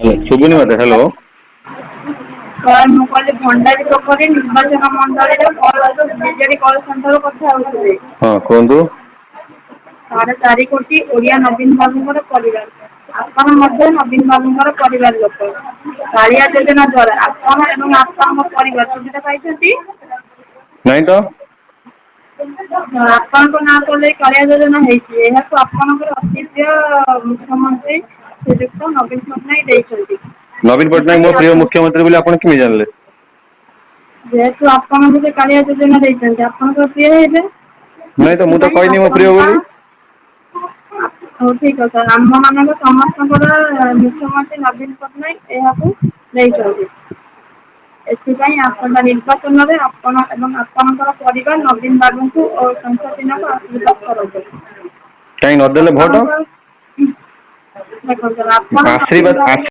ଶୁଭୁନି ମତେ। ହ୍ୟାଲୋ ମୁଁ କହିଲି ଭଣ୍ଡାରୀ ପୋଖରୀ ନିର୍ବାଚନ ମଣ୍ଡଳୀରେ ବିଜେଡି କଳ ସେଣ୍ଟର କଥା ହଉଥିଲେ। ହଁ କୁହନ୍ତୁ। 4.5 କୋଟି ଓଡ଼ିଆ ନବୀନ ବାବୁଙ୍କର ପରିବାର। ଆପଣ ମଧ୍ୟ ନବୀନ ବାବୁଙ୍କର ପରିବାର ଲୋକ। କାଳିଆ ଯୋଜନା ଦ୍ୱାରା ଆପଣ ଏବଂ ଆପଣଙ୍କ ପରିବାର ସୁବିଧା ପାଇଛନ୍ତି? ନାଇଁ ତ। ଆପଣଙ୍କ ନାଁ କଲେ କାଳିଆ ଯୋଜନା ହେଇଛି। ଏହାକୁ ଆପଣଙ୍କର ଅତି ପ୍ରିୟ ମୁଖ୍ୟମନ୍ତ୍ରୀ ଶ୍ରୀଯୁକ୍ତ ନବୀନ ପଟ୍ଟନାୟକ ଦେଇଛନ୍ତି। ନବୀନ ପଟ୍ଟନାୟକ ମୋ ପ୍ରିୟ ମୁଖ୍ୟମନ୍ତ୍ରୀ ବୋଲି ଆପଣ କେମିତି ଜାଣିଲେ? ଯେହେତୁ ଆପଣଙ୍କୁ ସେ କାଳିଆ ଯୋଜନା ଦେଇଛନ୍ତି ଆପଣଙ୍କର ପ୍ରିୟ ହେବେ। ନାଇଁ ତ, ମୁଁ ତ ସେଥିପାଇଁ କହିନି ମୋ ପ୍ରିୟ ଆପଣଙ୍କ ବୋଲି। ହଉ ଠିକ ଅଛି। ଆମ ମାନଙ୍କ ସମସ୍ତଙ୍କର ମୁଖ୍ୟମନ୍ତ୍ରୀ ନବୀନ ପଟ୍ଟନାୟକ ଏହାକୁ ଦେଇଛନ୍ତି। ଏଥିପାଇଁ ଆସନ୍ତା ନିର୍ବାଚନରେ ଆପଣ ଏବଂ ଆପଣଙ୍କର ପରିବାର ନବୀନ ବାବୁଙ୍କୁ ଓ ସଂସଦ ଦିନକୁ ଆଶୀର୍ବାଦ କରନ୍ତୁ। କାହିଁ ନଦେଲେ ଭୋଟ? ଦେଖନ୍ତୁ ଆପଣ ନବୀନ ଆଶୀର୍ବାଦ ବାବୁ